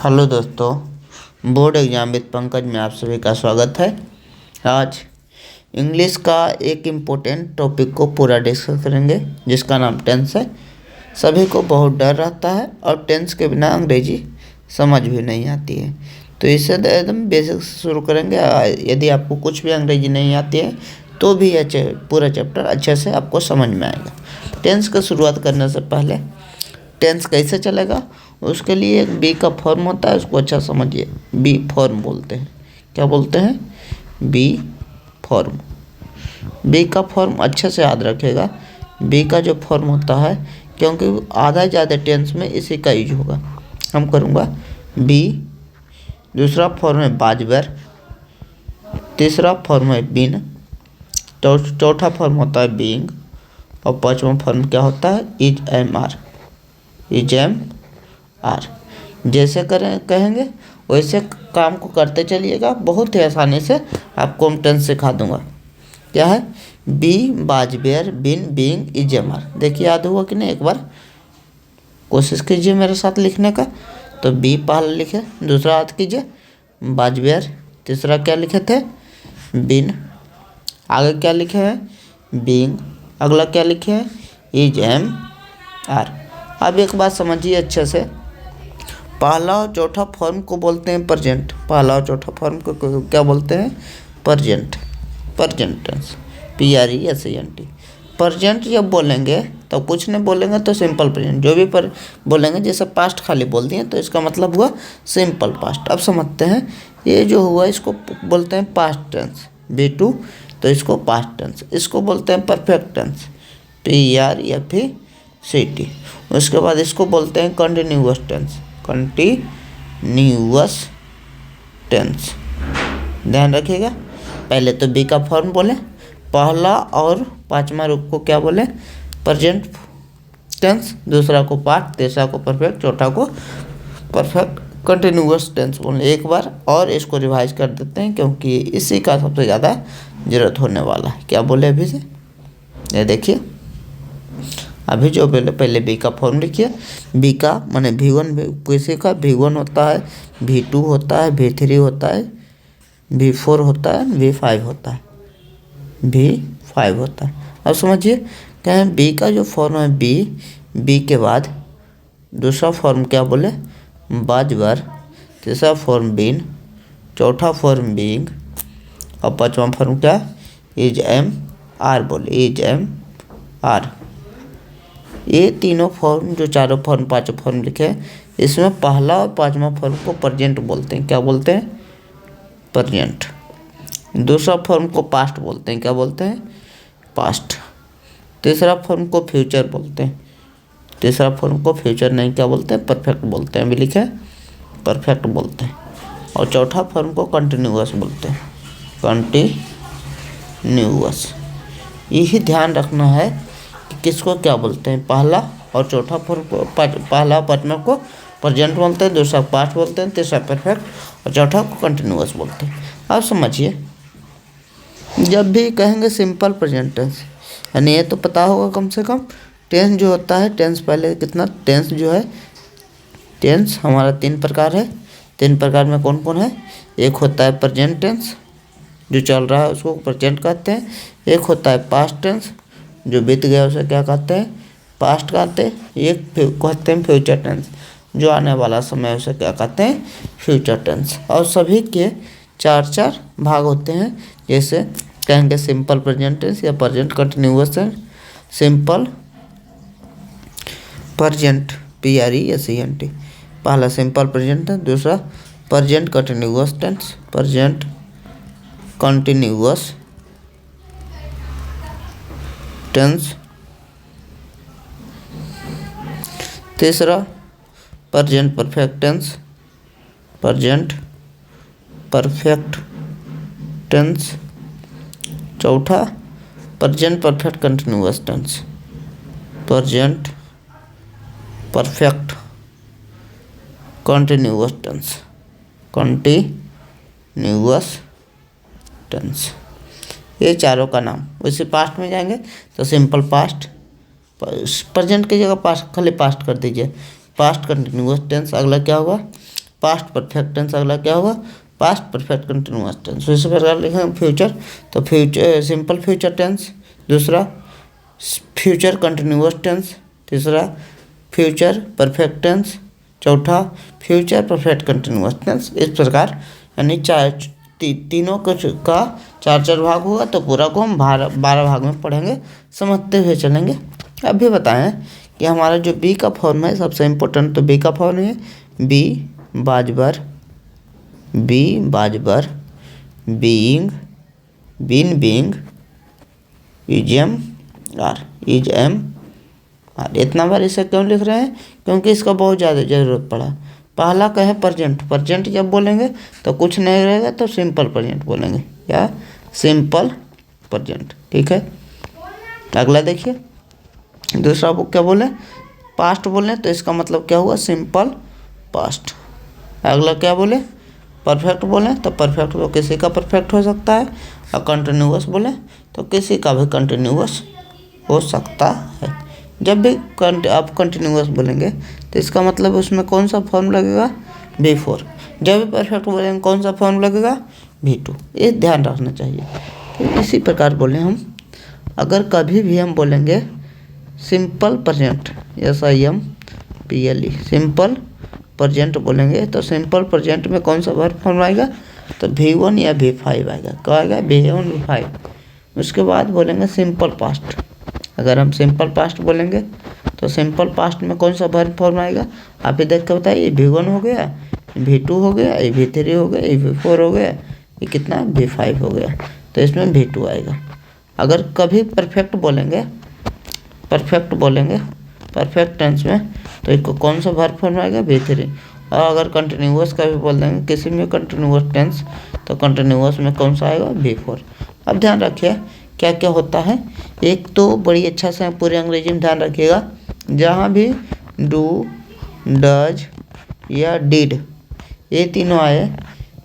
Hello दोस्तों, board exam with Pankaj में आप सभी का स्वागत है। आज इंग्लिश का एक इम्पोर्टेंट टॉपिक को पूरा डिस्कस करेंगे जिसका नाम टेंस है। सभी को बहुत डर रहता है और टेंस के बिना अंग्रेजी समझ भी नहीं आती है, तो इससे एकदम बेसिक से शुरू करेंगे। यदि आपको कुछ भी अंग्रेजी नहीं आती है तो भी यह पूरा चैप्टर अच्छे से आपको समझ में आएगा। टेंस का शुरुआत करने से पहले टेंस कैसे चलेगा उसके लिए एक बी का फॉर्म होता है, उसको अच्छा समझिए। बी फॉर्म बोलते हैं। क्या बोलते हैं? B form. बी का फॉर्म अच्छे से याद रखेगा। बी का जो फॉर्म होता है, क्योंकि आधा ज़्यादा टेंस में इसी का यूज होगा। हम करूँगा बी, दूसरा फॉर्म है बाजबर, तीसरा फॉर्म है बीन, चौथा फॉर्म होता है बीइंग और पांचवा फॉर्म क्या होता है? इज एम आर। इज एम आर जैसे कहेंगे वैसे काम को करते चलिएगा। बहुत ही आसानी से आपको हम टेंस सिखा दूंगा। क्या है? Be, was were, been, being, is M are. देखिए याद हुआ कि नहीं? एक बार कोशिश कीजिए मेरे साथ लिखने का। तो बी पहले लिखे, दूसरा याद कीजिए बाजबेर, तीसरा क्या लिखे थे? बिन, आगे क्या लिखे हैं? बीइंग, अगला क्या लिखे हैं? Is M are. अब एक बात समझिए अच्छे से, पहला और चौथा फॉर्म को बोलते हैं प्रेजेंट। पहला और चौथा फॉर्म को क्या बोलते हैं? Present. Present tense, PRESENT। Present जब बोलेंगे तो कुछ नहीं बोलेंगे तो सिंपल प्रेजेंट। जो भी पर बोलेंगे, जैसे पास्ट खाली बोल दिए तो इसका मतलब हुआ सिंपल पास्ट। अब समझते हैं ये जो हुआ इसको बोलते हैं पास्ट टेंस। B2 तो इसको पास्ट टेंस। इसको बोलते हैं परफेक्ट टेंस, PREFECT। उसके बाद इसको बोलते हैं कंटिन्यूअस टेंस, कंटिन्यूअस टेंस। ध्यान रखिएगा। पहले तो बी का फॉर्म बोले, पहला और पांचवा रूप को क्या बोले? प्रेजेंट टेंस, दूसरा को पास्ट, तीसरा को परफेक्ट, चौथा को परफेक्ट कंटिन्यूअस टेंस बोले। एक बार और इसको रिवाइज कर देते हैं क्योंकि इसी का सबसे ज़्यादा ज़रूरत होने वाला है। क्या बोले अभी से? ये देखिए, अभी जो पहले बी का फॉर्म लिखिए। बी का माने V1 किसी का V1 होता है, V2 होता है, V3 होता है, V4 होता है, V5 होता है, V5 होता है। अब समझिए क्या है? बी का जो फॉर्म है बी के बाद दूसरा फॉर्म क्या बोले? बाजबर, तीसरा फॉर्म बीन, चौथा फॉर्म बीइंग और पांचवा फॉर्म क्या? इज एम आर बोले, इज एम आर। ये तीनों फॉर्म, जो चारों फॉर्म पांचों फॉर्म लिखे हैं, इसमें पहला और पांचवा फॉर्म को प्रेजेंट बोलते हैं। क्या बोलते हैं? प्रेजेंट। दूसरा फॉर्म को पास्ट बोलते हैं। क्या बोलते हैं? पास्ट। तीसरा फॉर्म को फ्यूचर बोलते हैं। तीसरा फॉर्म को फ्यूचर नहीं क्या बोलते हैं? परफेक्ट बोलते हैं। अभी लिखे परफेक्ट बोलते हैं। और चौथा फॉर्म को कंटिन्यूअस बोलते हैं, कंटिन्यूअस। यही ध्यान रखना है कि किसको क्या बोलते हैं। पहला और चौथा फॉर्म को, पहला पांचवा को प्रेजेंट बोलते हैं, दूसरा पास्ट बोलते हैं, तीसरा परफेक्ट और चौथा को कंटिन्यूअस बोलते हैं। अब समझिए, जब भी कहेंगे सिंपल प्रेजेंट टेंस, यानी ये तो पता होगा कम से कम। टेंस जो होता है, टेंस पहले कितना टेंस जो है, टेंस हमारा 3 प्रकार है। 3 प्रकार में कौन कौन है? एक होता है प्रेजेंट टेंस, जो चल रहा है उसको प्रेजेंट कहते हैं। एक होता है पास्ट टेंस, जो बीत गया उसे क्या कहते हैं? पास्ट कहते हैं। एक कहते हैं फ्यूचर टेंस, जो आने वाला समय उसे क्या कहते हैं? Future tense. और सभी के 4 भाग होते हैं। जैसे कहेंगे सिंपल प्रेजेंट टेंस या present continuous tense, simple present PRESENT। पहला सिंपल प्रेजेंट टेंस, दूसरा present continuous tense, present continuous tense, तीसरा present perfect tense, present perfect tense, चौथा present perfect continuous tense, present perfect continuous tense, continuous tense. ये चारों का नाम। वैसे past में जाएंगे तो सिंपल पास्ट, प्रेजेंट की जगह पास्ट खाली पास्ट कर दीजिए, पास्ट कंटिन्यूअस टेंस। अगला क्या होगा? Past perfect tense. अगला क्या होगा? Past perfect continuous tense. इसी प्रकार लिखेंगे फ्यूचर, तो फ्यूचर सिंपल फ्यूचर टेंस, दूसरा फ्यूचर कंटिन्यूअस टेंस, तीसरा फ्यूचर परफेक्ट टेंस, चौथा फ्यूचर परफेक्ट कंटिन्यूअस टेंस। इस प्रकार यानी तीनों का 4 भाग होगा, तो पूरा को हम 12 भाग में पढ़ेंगे, समझते हुए चलेंगे। अभी बताएं कि हमारा जो बी का फॉर्म है सबसे इम्पोर्टेंट, तो बी का फॉर्म है बी बाजबर, बीइंग, बीइंग, इजम और इतना बार इसे क्यों लिख रहे हैं? क्योंकि इसका बहुत ज़्यादा ज़रूरत पड़ा। पहला का है प्रेजेंट जब बोलेंगे तो कुछ नहीं रहेगा, तो सिंपल प्रेजेंट बोलेंगे या सिंपल प्रेजेंट, ठीक है। अगला देखिए, दूसरा बुक क्या बोले? पास्ट बोले, तो इसका मतलब क्या हुआ? Simple past. अगला क्या बोले? परफेक्ट बोले, तो परफेक्ट तो किसी का परफेक्ट हो सकता है, और कंटिन्यूअस बोले तो किसी का भी कंटिन्यूअस हो सकता है। जब भी आप कंटिन्यूअस बोलेंगे तो इसका मतलब उसमें कौन सा फॉर्म लगेगा? V4। जब भी परफेक्ट बोलेंगे कौन सा फॉर्म लगेगा? V2। ये ध्यान रखना चाहिए। तो इसी प्रकार बोले हम, अगर कभी भी हम बोलेंगे simple present, SIMPLE, simple present बोलेंगे, तो सिंपल प्रेजेंट में कौन सा वर्ब फॉर्म आएगा? तो V1 या V5 आएगा। क्या आएगा? V1 V5। उसके बाद बोलेंगे सिंपल पास्ट। अगर हम सिंपल पास्ट बोलेंगे तो सिंपल पास्ट में कौन सा वर्ब फॉर्म आएगा? आप ही देख कर बताइए। V1 हो गया, V2 हो गया, ये V3 हो गया, ये V4 हो गया, ये कितना? V5 हो गया, तो इसमें V2 आएगा। अगर कभी परफेक्ट बोलेंगे परफेक्ट टेंस में, तो इसको कौन सा वर्ब फॉर्म आएगा? V3। और अगर कंटिन्यूअस का भी बोल देंगे किसी में कंटिन्यूअस टेंस, तो कंटिन्यूअस में कौन सा आएगा? V4। अब ध्यान रखिए क्या क्या होता है। एक तो बड़ी अच्छा से पूरे अंग्रेजी में ध्यान रखिएगा, जहाँ भी डू, डज या डिड ये तीनों आए,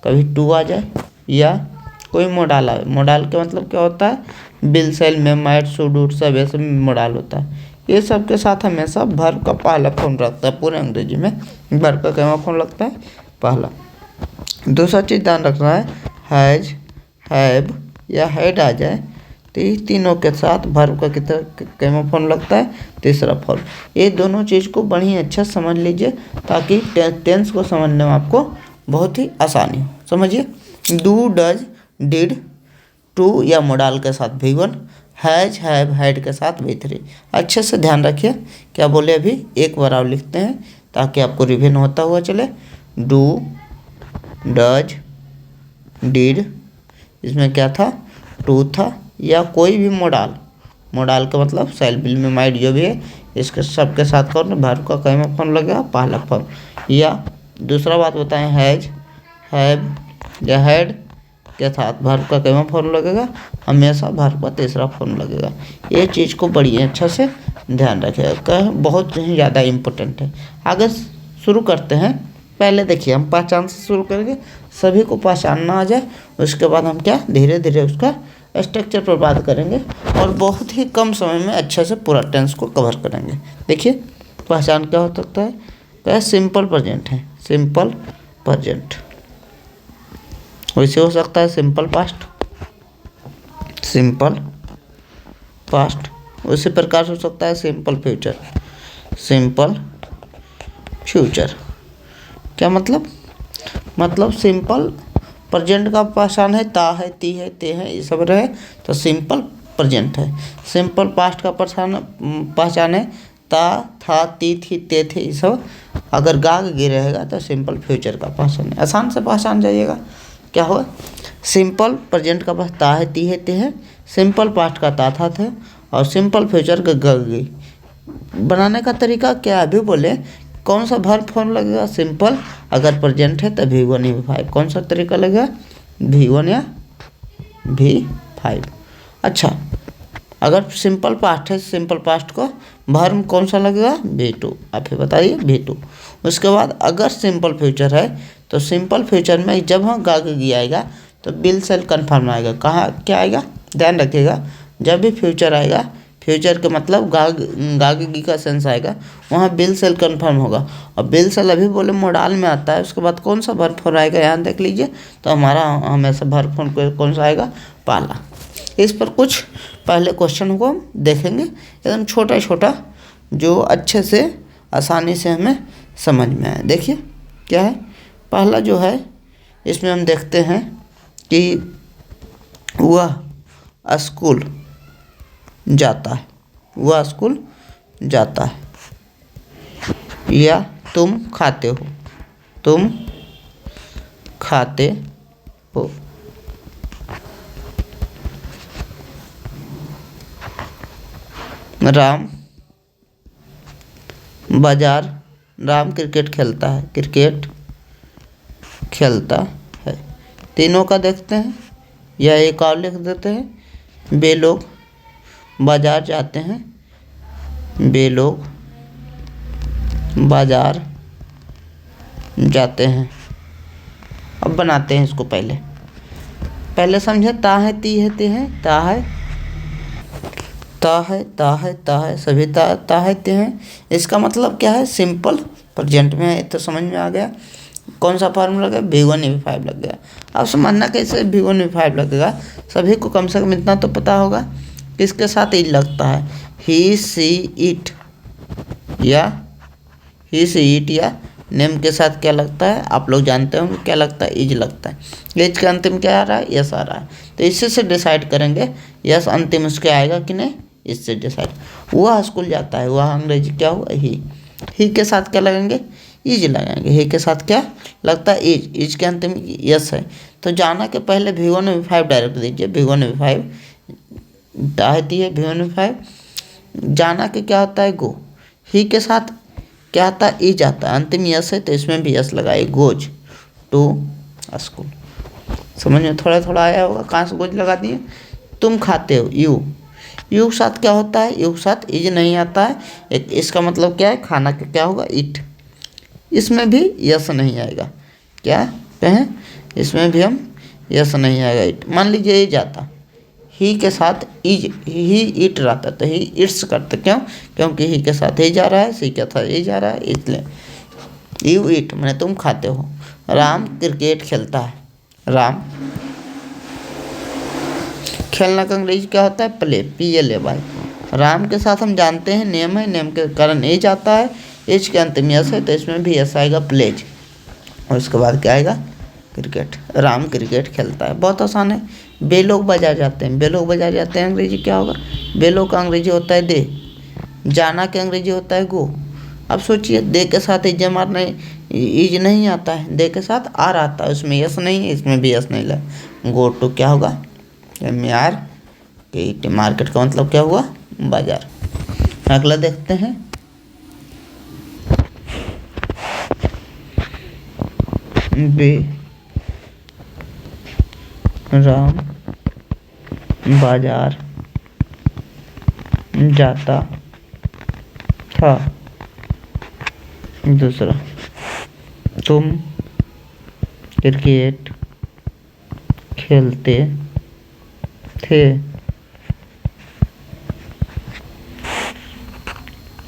कभी टू आ जाए या कोई मोडाल आए। मोडाल का मतलब क्या होता है? Will, shall, may, might, should, would सब ऐसे मोडाल होता है। ये सब के साथ हमेशा वर्ब का पहला फॉर्म रखता है। पूरे अंग्रेजी में वर्ब का क्या फॉर्म लगता है? पहला। दूसरा चीज़ ध्यान रखना है, हैज, हैव या हैड आ जाए तो ये तीनों के साथ वर्ब का कितना फॉर्म लगता है? तीसरा फॉर्म। ये दोनों चीज़ को बड़ी अच्छा समझ लीजिए, ताकि टेंस को समझने में आपको बहुत ही आसानी हो। समझिए, डू, डज, डिड, टू या मोडाल के साथ V1, हैज, हैव, हैड के साथ V3। अच्छे से ध्यान रखिए क्या बोले। अभी एक बार आप लिखते हैं ताकि आपको रिवीजन होता हुआ चले। डू, डज, डिड, इसमें क्या था? टू था, या कोई भी मोडाल का मतलब शैल, विल, मे, माइट जो भी है, इसके सबके साथ कौन वर्ब का कई में फॉर्म लगेगा? पहला फॉर्म। या दूसरा बात बताएं, हैज, हैव या हैड के साथ वर्ब का कई में फॉर्म लगेगा? हमेशा वर्ब का तीसरा फॉर्म लगेगा। ये चीज़ को बड़ी अच्छा से ध्यान रखिएगा, बहुत ही ज़्यादा इम्पोर्टेंट है। आगे शुरू करते हैं। पहले देखिए, हम पहचान से शुरू करेंगे, सभी को पहचानना आ जाए, उसके बाद हम क्या धीरे धीरे उसका स्ट्रक्चर पर बात करेंगे, और बहुत ही कम समय में अच्छे से पूरा टेंस को कवर करेंगे। देखिए, पहचान क्या हो सकता है? क्या सिंपल प्रेजेंट है? Simple present. वैसे हो सकता है सिंपल पास्ट, सिंपल पास्ट। उसी प्रकार से हो सकता है सिंपल फ्यूचर, सिंपल फ्यूचर। क्या मतलब? मतलब सिंपल प्रेजेंट का पहचान है, ता है, ती है, ते है, ये सब रहे तो सिंपल प्रेजेंट है। सिंपल पास्ट का पहचान है, ता, था, ती, थी, ते, थे, ये सब। अगर गा गी रहेगा तो सिंपल फ्यूचर का पहचान है। आसान से पहचान जाइएगा। क्या हो? सिंपल प्रेजेंट का पास ता है, ती है, ते है। सिंपल पास्ट का ता, था, थे। और सिंपल फ्यूचर का ग गी। बनाने का तरीका क्या? अभी बोले कौन सा वर्ब फॉर्म लगेगा? सिंपल। अगर प्रेजेंट है तो V1 या V5। कौन सा तरीका लगेगा? V1 या V5। अच्छा, अगर सिंपल पास्ट है, सिंपल पास्ट को वर्ब कौन सा लगेगा? V2। आप ही बताइए, V2। उसके बाद अगर सिंपल फ्यूचर है तो सिंपल फ्यूचर में जब हम गा गी आएगा तो विल, शैल कन्फर्म आएगा। कहाँ क्या आएगा? ध्यान रखिएगा, जब भी फ्यूचर आएगा फ्यूचर के मतलब गागी का सेंस आएगा, वहाँ विल सेल कन्फर्म होगा। और विल सेल अभी बोले मोडाल में आता है, उसके बाद कौन सा वर्ब फॉर्म आएगा यहाँ देख लीजिए। तो हमारा हमेशा वर्ब फॉर्म कौन सा आएगा, पाला। इस पर कुछ पहले क्वेश्चन को हम देखेंगे, एकदम छोटा छोटा, जो अच्छे से आसानी से हमें समझ में आए। देखिए क्या है, पहला जो है इसमें हम देखते हैं कि वह स्कूल जाता है, वह स्कूल जाता है, या तुम खाते हो, तुम खाते हो। राम बाजार, राम क्रिकेट खेलता है, क्रिकेट खेलता है। तीनों का देखते हैं, या एक और लिख देते हैं, वे लोग बाजार जाते हैं, वे लोग बाजार जाते हैं। अब बनाते हैं इसको, पहले समझे, ता है, ती है, ते हैं, ता है, ता है, ता है, ता है, सभी ता है, ते हैं। इसका मतलब क्या है, सिंपल प्रेजेंट में है, तो समझ में आ गया। कौन सा फॉर्मूला लगा, V1V5 लग गया। अब समझना कैसे V1V5 लगेगा, सभी को कम से कम इतना तो पता होगा, किसके साथ इज लगता है, ही सी इट, या ही सी इट या नेम के साथ क्या लगता है, आप लोग जानते होंगे क्या लगता है, इज लगता है। इज का अंतिम क्या आ रहा है, यस आ रहा है, तो इसी से डिसाइड करेंगे यस अंतिम उसके आएगा कि नहीं, इससे डिसाइड। वह स्कूल जाता है, वह अंग्रेजी क्या हुआ, ही के साथ क्या लगेंगे, इज लगाएंगे। ही के साथ क्या लगता है, इज के अंतिम यस है, तो जाना के पहले V1V5 डायरेक्ट दीजिए, V1V5 दाहती है, V1V5। जाना के क्या होता है, गो। ही के साथ क्या आता है, इज आता है, अंतिम यस है, तो इसमें भी यस लगाइए, गोज टू स्कूल। समझ में थोड़ा थोड़ा आया होगा, कहाँ से गोज लगा दिए। तुम खाते हो, यू के साथ क्या होता है, यू के साथ इज नहीं आता है, एक इसका मतलब क्या है, खाना का क्या होगा, इट। इसमें भी यस नहीं आएगा, क्या कहें, इसमें भी हम यस नहीं आएगा, इट। मान लीजिए इज आता, ही के साथ इज, ही इट रहता, तो ही इट्स करते, क्यों, क्योंकि ही के साथ ही जा रहा है, सी के साथ ही जा रहा है, इसलिए यू इट मैंने तुम खाते हो। राम क्रिकेट खेलता है, राम खेलना का अंग्रेजी क्या होता है, प्ले, PLAY। राम के साथ हम जानते हैं नेम है, नेम के कारण एज आता है, एज के अंतिम यस है, तो इसमें भी यस आएगा, प्लेज। और उसके बाद क्या आएगा, क्रिकेट, राम क्रिकेट खेलता है। बहुत आसान है। वे लोग बाजार जाते हैं, वे लोग बाजार जाते हैं, अंग्रेजी क्या होगा, वे लोग का अंग्रेजी होता है दे, जाना के अंग्रेजी होता है गो। अब सोचिए, दे के साथ इज मारना, इज नहीं आता है, दे के साथ आर आता है, उसमें यस नहीं है, इसमें भी यस नहीं लगा, गो टू क्या होगा, MARKET, मार्केट का मतलब क्या हुआ, बाजार। अगला देखते हैं, वे राम बाजार जाता था। दूसरा, तुम क्रिकेट खेलते थे,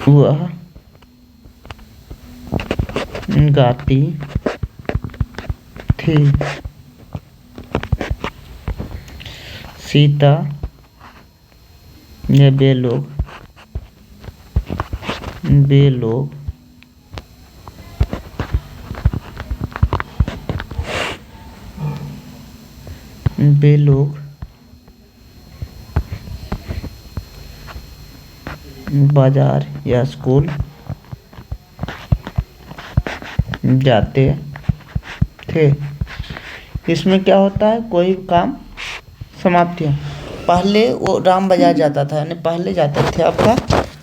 वह गाती थी। सीता या वे लोग वे लोग बाजार या स्कूल जाते थे। इसमें क्या होता है, कोई काम समाप्ति है। पहले वो राम बाजार जाता था, यानी पहले जाते थे, आपका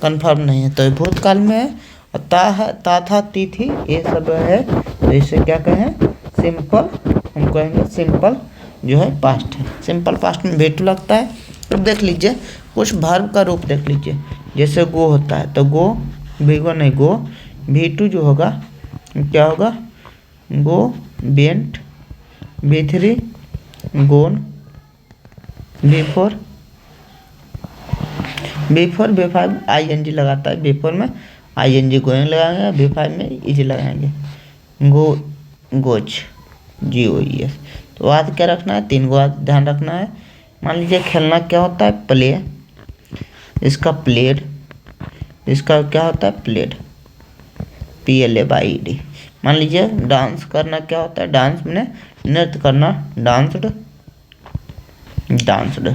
कंफर्म नहीं है, तो ये भूतकाल में है। और ता था, ती थी, ये सब है, तो इसे क्या कहें, सिंपल, हम कहेंगे सिंपल जो है पास्ट है। सिंपल पास्ट में V2 लगता है। अब देख लीजिए, कुछ वर्ब का रूप देख लीजिए, जैसे गो होता है, तो गो, V1 नहीं, गो, V2 जो होगा क्या होगा, गो, वेंट, V3 गोन, V4 B4 B5 ING लगाता है, B4 में ING गोइंग लगाएंगे, B5 में इज लगाएंगे, गोज GOES। तो आज क्या रखना है, 3 को ध्यान रखना है। मान लीजिए खेलना क्या होता है, प्ले, इसका प्लेड, इसका क्या होता है प्लेड, PLAYED। मान लीजिए डांस करना क्या होता है, डांस में नृत्य करना, डांस्ड, डांस्ड।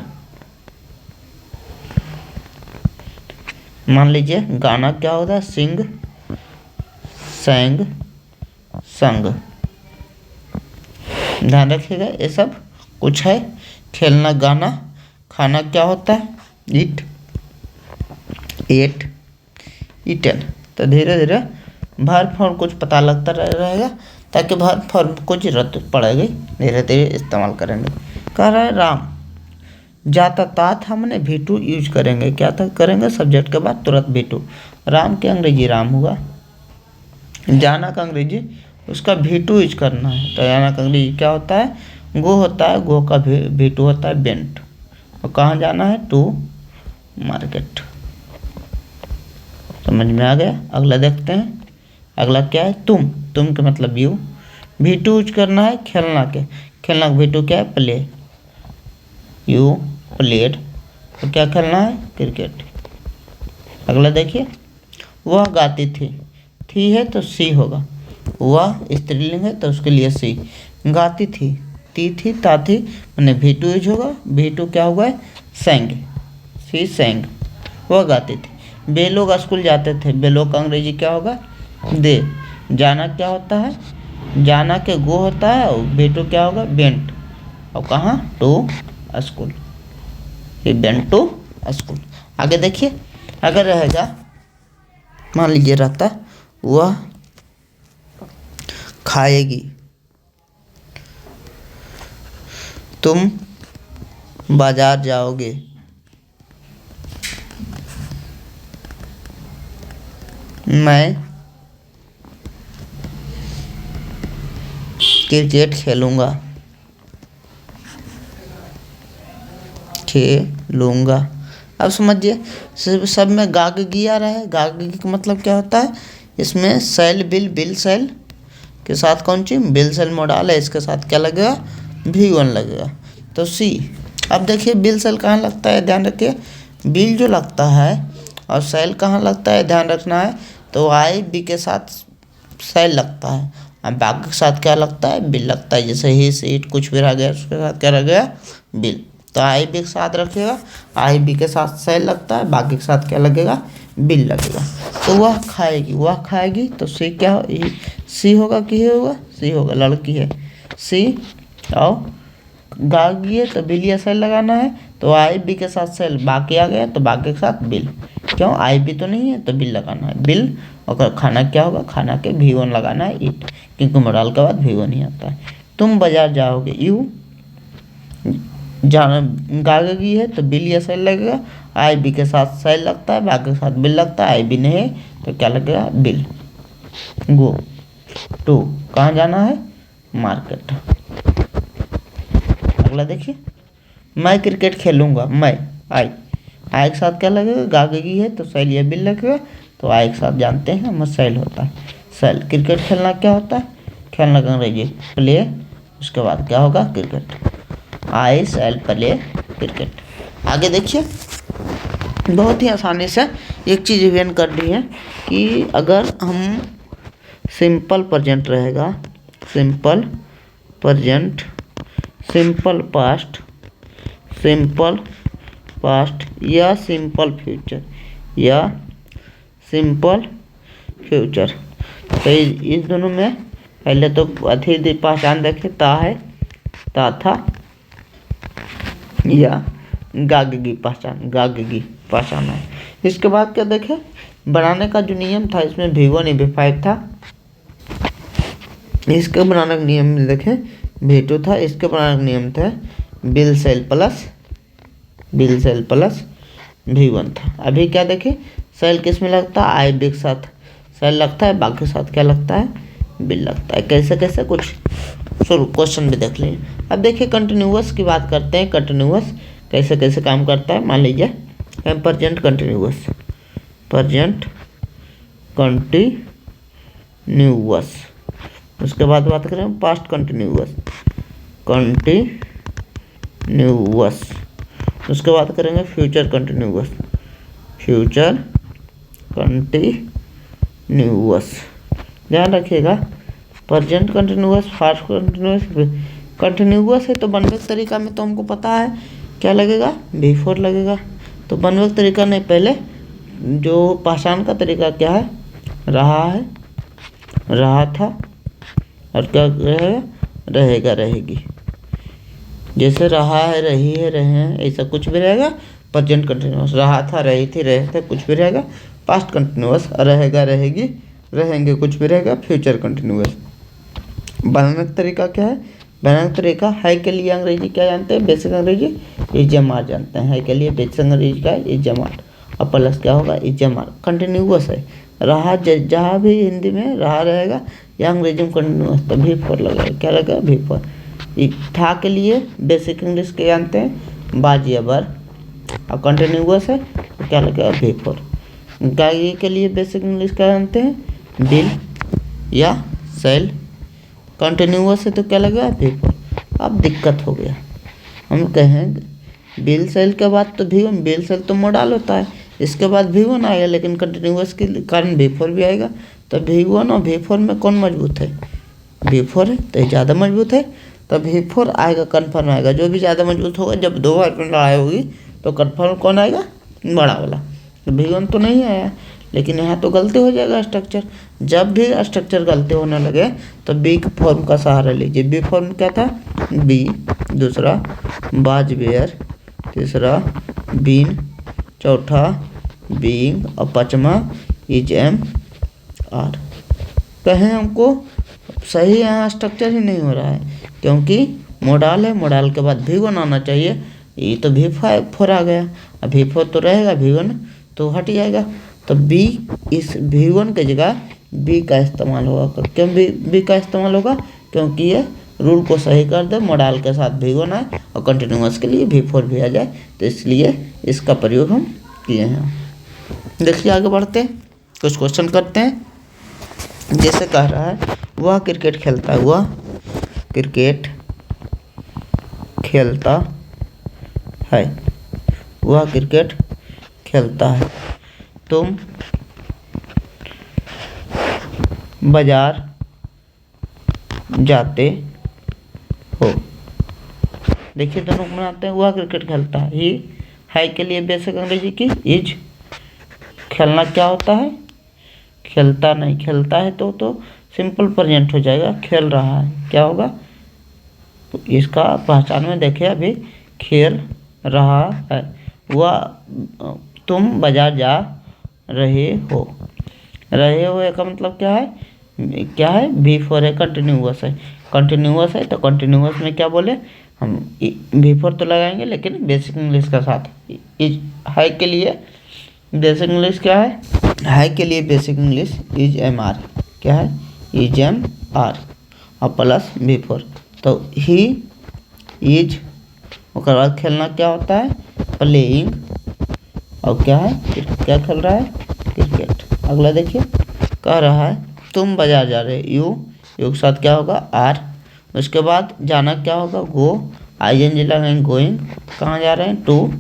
मान लीजिए गाना क्या होता है, सिंग, सैंग, संग। ध्यान रखिएगा ये सब कुछ है। खेलना गाना, खाना क्या होता है, ईट, एट, ईटन। तो धीरे धीरे वर्ब फॉर्म कुछ पता लगता रहेगा, ताकि वर्ब फॉर्म को जरूरत पड़ेगी, धीरे धीरे इस्तेमाल करेंगे। कह रहा है राम जाता तात, हमने V2 यूज करेंगे, क्या था करेंगे, सब्जेक्ट के बाद तुरंत V2। राम के अंग्रेजी राम हुआ, जाना का अंग्रेजी उसका V2 यूज करना है। तो जाना का अंग्रेजी क्या होता है, गो होता है, गो का V2 होता है बेंट। और कहाँ जाना है, टू मार्केट। समझ में आ गया। अगला देखते हैं, अगला क्या है, तुम के मतलब यू, V2 यूज करना है खेलना के, खेलना का V2 क्या है, प्ले, यू प्लेड। तो क्या खेलना है, क्रिकेट। अगला देखिए, वह गाती थी है तो सी होगा, वह स्त्रीलिंग है तो उसके लिए सी। गाती थी ता थी, मैंने V2 यूज होगा, V2 क्या हुआ है, सेंग, सी सेंग, वह गाती थी। बे लोग स्कूल जाते थे, बे लोग का अंग्रेजी क्या होगा, दे। जाना क्या होता है, जाना के गो होता है, और V2 क्या होगा, बेंट, और कहाँ, टू स्कूल, ये बेंट टू स्कूल। आगे देखिए, अगर रहेगा, मान लीजिए रहता वह खाएगी, तुम बाजार जाओगे, मैं क्रिकेट खेलूंगा, अब समझिए सब में गागी आ रहा है। गागी का मतलब क्या होता है, इसमें सेल बिल सेल के साथ कौन सी, बिल सेल मॉडल है, इसके साथ क्या लगेगा, V1 लगेगा। तो सी। अब देखिए बिल सेल कहाँ लगता है, ध्यान रखिए, बिल जो लगता है और सेल कहाँ लगता है, ध्यान रखना है। तो IB के साथ सेल लगता है, और बाकी के साथ क्या लगता है, बिल लगता है। जैसे ही सीट कुछ भी रह गया, उसके साथ क्या रह गया, बिल। तो IB के साथ रखिएगा, IB के साथ सेल लगता है, बाकी के साथ क्या लगेगा, बिल लगेगा। तो वह खाएगी, तो सी क्या हो, सी होगा कि ये होगा, सी होगा, लड़की है सी। और गागी है तो बिल या सेल लगाना है, तो IB के साथ सेल, बाकी आ गया तो बाकी के साथ बिल। क्यों, IB तो नहीं है तो बिल लगाना है, बिल। और खाना क्या होगा, खाना के V1 लगाना है, ईट, क्योंकि मॉडल के बाद V1 ही आता है। तुम बाजार जाओगे, यू, जाना गागी है तो बिल या सेल लगेगा, IB के साथ सेल लगता है, बाकी के साथ बिल लगता है, IB नहीं है तो क्या लगेगा, बिल। गो टू, कहाँ जाना है, मार्केट। अगला देखिए, मैं क्रिकेट खेलूंगा, मैं आई के साथ क्या लगेगा, गागी है तो सेल या बिल लगेगा, तो आई के साथ जानते हैं हम सेल होता है, सेल। क्रिकेट खेलना क्या होता है, खेलना का अंग्रेजी प्ले, उसके बाद क्या होगा, क्रिकेट, आई सेल प्ले क्रिकेट। आगे देखिए, बहुत ही आसानी से एक चीज़ रिवीजन कर दी है कि अगर हम सिंपल प्रेजेंट रहेगा, सिंपल प्रेजेंट, सिंपल पास्ट या सिंपल फ्यूचर, तो इस दोनों में पहले तो अथी पहचान देखे, ता है, ता था, या गागी पहचान है। इसके बाद क्या देखे, बनाने का जो नियम था, इसमें V1 V5 था, इसके बनाने का नियम में देखे V2 था, इसके बनाने का नियम था बिल सेल प्लस V1 था। अभी क्या देखे, सेल किस में लगता है, IB के साथ सेल लगता है, बाकी के साथ क्या लगता है, बिल लगता है। कैसे कुछ क्वेश्चन भी देख लीजिए। अब देखिए कंटिन्यूअस की बात करते हैं, कंटिन्यूअस कैसे काम करता है। मान लीजिए प्रेजेंट कंटिन्यूअस, प्रेजेंट कंटिन्यूअस। उसके बाद बात करें पास्ट कंटिन्यूअस, कंटिन्यूअस। उसके बाद करेंगे फ्यूचर कंटिन्यूअस, फ्यूचर कंटिन्यूअस। ध्यान रखिएगा, present continuous, past continuous, continuous है तो बनवे के तरीका में तो हमको पता है क्या लगेगा, बिफोर लगेगा। तो बनवे का तरीका नहीं, पहले जो पहचान का तरीका क्या है, रहा है, रहा था, और क्या रहेगा, रहेगा, रहेगी। जैसे रहा है, रही है, रहे हैं, ऐसा कुछ भी रहेगा प्रेजेंट कंटिन्यूअस। रहा था, रही थी, रहे थे, कुछ भी रहेगा पास्ट कंटिन्यूअस। रहेगा, रहेगी, रहेंगे, कुछ भी रहेगा फ्यूचर कंटिन्यूअस। बनाने का तरीका क्या है, बनाने का तरीका है के लिए अंग्रेजी क्या जानते हैं, बेसिक अंग्रेजी इज एम आर जानते हैं। है के लिए बेसिक अंग्रेजी का इज एम आर, और प्लस क्या होगा, इज एम आर। कंटिन्यूअस है, रहा जहाँ भी हिंदी में रहा रहेगा या अंग्रेजी में कंटिन्यूअस, तो भी फोर लगेगा। क्या लगेगा, भी फोर। था के लिए बेसिक इंग्लिश के जानते हैं, बाज या बर, और कंटिन्यूअस है तो क्या लगेगा, भी फोर। गाय के लिए बेसिक इंग्लिश क्या जानते हैं, बिल या सेल। कंटिन्यूअस है तो क्या लगेगा, भी फोर। अब दिक्कत हो गया, हम कहें बिल सेल के बाद तो भी वन, बिल सेल तो मोडाल होता है, इसके बाद भी वन आएगा, लेकिन कंटिन्यूअस के कारण भी फोर भी आएगा। तो भी वन और भी फोर में कौन मजबूत है, भी फोर है, तो ज़्यादा मजबूत है, तो भी फोर आएगा, कन्फर्म आएगा। जो भी ज़्यादा मजबूत होगा, जब दो बार में लड़ाई होगी तो कन्फर्म कौन आएगा, बड़ा वाला। तो भी वन तो नहीं आया, लेकिन यहाँ तो गलती हो जाएगा स्ट्रक्चर। जब भी स्ट्रक्चर गलती होने लगे तो बी के फॉर्म का सहारा लीजिए। बी फॉर्म क्या था, बी, दूसरा बाज बेयर, तीसरा बीन, चौथा बीइंग, और पाँचवा इज एम आर। कहें हमको सही यहाँ स्ट्रक्चर ही नहीं हो रहा है, क्योंकि मोडाल है, मोडाल के बाद भी वन आना चाहिए। ये तो भी फोर आ गया, अब भी फोर तो रहेगा, भी वन तो हट जाएगा। तो बी, इस भी वन की जगह बी का इस्तेमाल होगा। क्यों बी का इस्तेमाल होगा, क्योंकि ये रूल को सही कर दे, मोडाल के साथ भी वन आए और कंटिन्यूअस के लिए भी फोर भी आ जाए, तो इसलिए इसका प्रयोग हम किए हैं। देखिए आगे बढ़ते हैं, कुछ क्वेश्चन करते हैं। जैसे कह रहा है, वह क्रिकेट खेलता है, वह क्रिकेट खेलता है, वह क्रिकेट खेलता है। तुम बाजार जाते हो। देखिए दोनों को बनाते हैं, वह क्रिकेट खेलता है, ही है के लिए बेसिक अंग्रेजी की इज। खेलना क्या होता है, खेलता नहीं, खेलता है तो सिंपल प्रेजेंट हो जाएगा, खेल रहा है, क्या होगा, तो इसका पहचान में देखिए, अभी खेल रहा है। वह, तुम बाजार जा रहे हो, रहे हो का मतलब क्या है, क्या है, बी फोर है, कंटिन्यूअस है। कंटिन्यूअस है तो कंटिन्यूअस में क्या बोले हम, बी फोर तो लगाएंगे, लेकिन बेसिक इंग्लिश का साथ। इज है के लिए बेसिक इंग्लिश क्या है के लिए basic English is M are, क्या है, इज एम आर, और प्लस बी फोर। तो ही इज, उसके बाद खेलना क्या होता है, प्लेइंग, और क्या है, क्या खेल रहा है, क्रिकेट। अगला देखिए, कह रहा है तुम बाजार जा रहे, यू के साथ क्या होगा, आर। उसके बाद जाना क्या होगा, गो, आई एन जी लगाएंगे, गोइंग, कहाँ जा रहे हैं, टू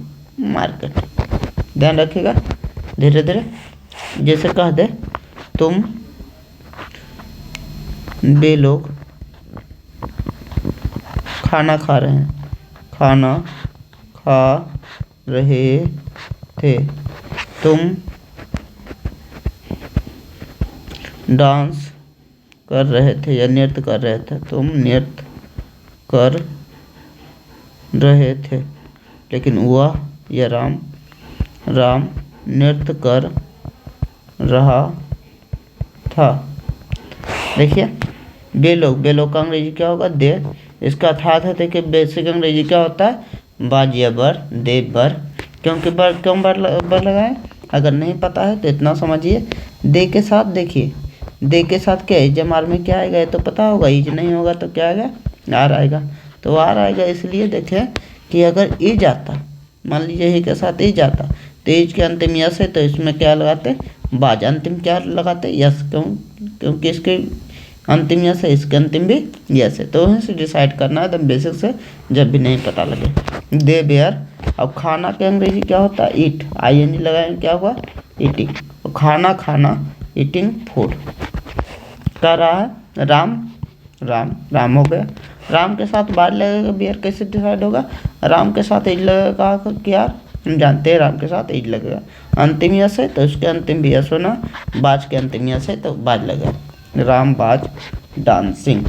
मार्केट। ध्यान रखिएगा, धीरे धीरे। जैसे कह दे, तुम बे लोग खाना खा रहे हैं, खाना खा रहे थे। तुम डांस कर रहे थे या नृत्य कर रहे थे, तुम नृत्य कर रहे थे। लेकिन वह या राम नृत्य कर रहा था। देखिए, बे लोग का अंग्रेजी क्या होगा, दे। इसका अर्थात है, देखिए बेसिक अंग्रेजी क्या होता है, बाज या बर, दे बर। क्योंकि बर क्यों बर लगाएं, अगर नहीं पता है तो इतना समझिए। दे के साथ देखिए, दे के साथ क्या है, जमार में क्या आएगा ये तो पता होगा, इज नहीं होगा तो क्या आएगा, आर आएगा। तो आर आएगा, इसलिए देखें कि अगर इज आता, मान लीजिए ही के साथ इज आता, तो इज के अंतिम यस है तो इसमें क्या लगाते हैं, बाज। अंतिम क्या लगाते हैं, यस, क्योंकि इसके अंतिम यस है, इसके अंतिम भी यस है। तो वहीं से डिसाइड करना है एकदम बेसिक से, जब भी नहीं पता लगे। They bear. अब खाना के अंग्रेजी क्या होता है, ईट। ING लगाएंगे, क्या हुआ, ईटिंग। खाना खाना, ईटिंग फूड। कर रहा है राम, राम हो गया। राम के साथ बाद लगेगा बियर, कैसे डिसाइड होगा, राम के साथ एज लगेगा, क्या हम जानते हैं राम के साथ एज लगेगा। अंतिम यस है तो उसके अंतिम भी यस होना, बाज के अंतिम यस है तो बाज लगेगा। राम बाज डांसिंग,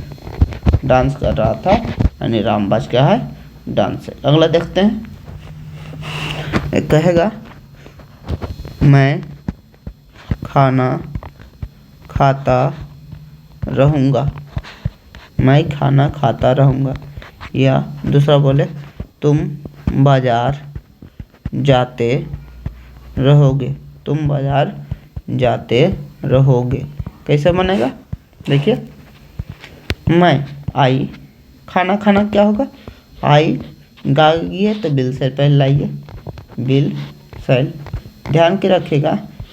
डांस कर रहा था, यानी राम बाज क्या है, डांस है। अगला देखते हैं, एक कहेगा मैं खाना खाता रहूँगा, मैं खाना खाता रहूँगा। या दूसरा बोले तुम बाजार जाते रहोगे, तुम बाजार जाते रहोगे। कैसे बनेगा, देखिए, मैं आई, खाना खाना क्या होगा, आई गागी है तो बिल सेल पहले लाइए, बिल सेल। ध्यान के रखिएगा,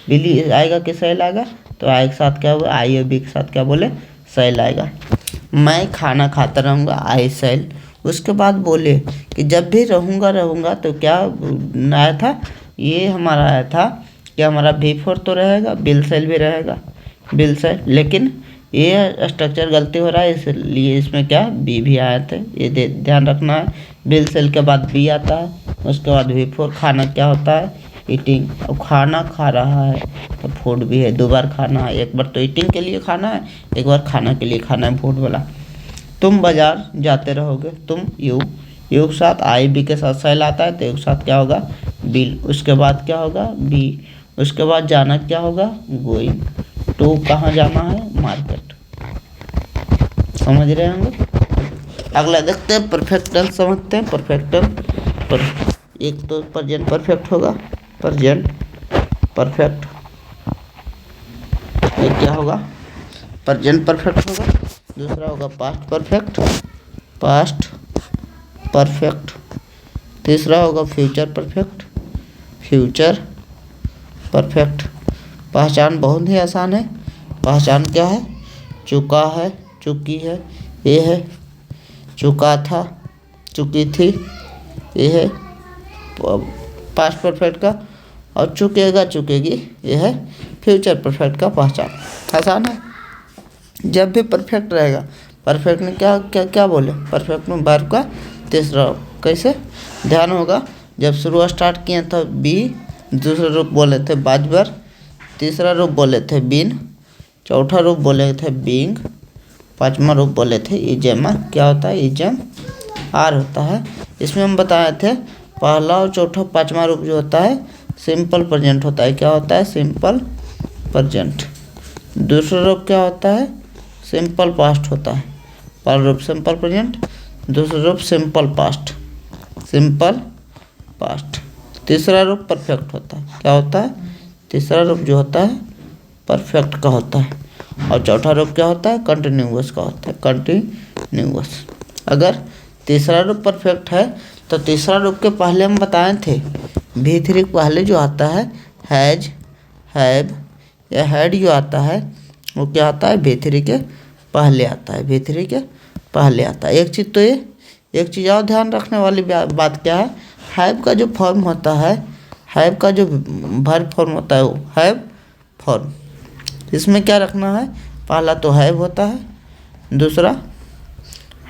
बिल आएगा कि सेल आएगा, तो आई के साथ क्या होगा, आई और बी के साथ क्या बोले, सेल आएगा। मैं खाना खाता रहूँगा, आई सेल। उसके बाद बोले कि जब भी रहूँगा तो क्या आया था, ये हमारा आया था कि हमारा V4 तो रहेगा, बिल सेल भी रहेगा, बिल सेल। लेकिन ये स्ट्रक्चर गलती हो रहा है, इसलिए इसमें क्या बी भी आया था, ये ध्यान रखना है। बिल सेल के बाद बी आता है, उसके बाद V4। खाना क्या होता है, ईटिंग। अब खाना खा रहा है तो फूड भी है, 2 बार खाना है, एक बार तो ईटिंग के लिए खाना है, एक बार खाना के लिए खाना है, फूड वाला। तुम बाजार जाते रहोगे, तुम यू के साथ आई बी के साथ सेल आता है, तो यू के साथ क्या होगा, बिल। उसके बाद क्या होगा, बी। उसके बाद जाना क्या होगा, गोइंग टू। कहाँ जाना है, मार्केट। समझ रहे होंगे। अगला देखते हैं, परफेक्ट टेंस समझते हैं। परफेक्ट टेंस एक तो प्रेजेंट परफेक्ट होगा, प्रेजेंट परफेक्ट। एक क्या होगा, प्रेजेंट परफेक्ट होगा। दूसरा होगा पास्ट परफेक्ट, पास्ट परफेक्ट। तीसरा होगा फ्यूचर परफेक्ट, फ्यूचर परफेक्ट। पहचान बहुत ही आसान है। पहचान क्या है, चुका है, चुकी है, ये है। चुका था, चुकी थी, ये है पास्ट परफेक्ट का। और चुकेगा, चुकेगी, ये है फ्यूचर परफेक्ट का। पहचान आसान है। जब भी परफेक्ट रहेगा, परफेक्ट में क्या क्या क्या बोले, परफेक्ट में वर्ब का तीसरा रूप। कैसे ध्यान होगा, जब शुरू स्टार्ट किए तो बी, दूसरा रूप बोले थे बाजबर, तीसरा रूप बोले थे बीन, चौथा रूप बोले थे बींग, पांचवा रूप बोले थे इजेमा। क्या होता है, इजम आर होता है। इसमें हम बताए थे पहला और चौथा पांचवा रूप जो होता है सिंपल प्रेजेंट होता है। क्या होता है, सिंपल प्रेजेंट। दूसरा रूप क्या होता है, सिंपल पास्ट होता है। पहला रूप सिंपल प्रेजेंट, दूसरा रूप सिंपल पास्ट, सिंपल पास्ट। तीसरा रूप परफेक्ट होता है। क्या होता है, तीसरा रूप जो होता है परफेक्ट का होता है। और चौथा रूप क्या होता है, कंटिन्यूअस का होता है, कंटिन्यूअस। अगर तीसरा रूप परफेक्ट है तो तीसरा रूप के पहले हम बताए थे V3 पहले जो आता है हैज, हैव या हैड जो आता है वो क्या आता है, V3 के पहले आता है, V3 के पहले आता है। एक चीज़ तो ये, एक चीज़ और ध्यान रखने वाली बात क्या है, हैव का जो फॉर्म होता है, हैव का जो वर्ब फॉर्म होता है वो हैव फॉर्म। इसमें क्या रखना है, पहला तो हैव होता है, दूसरा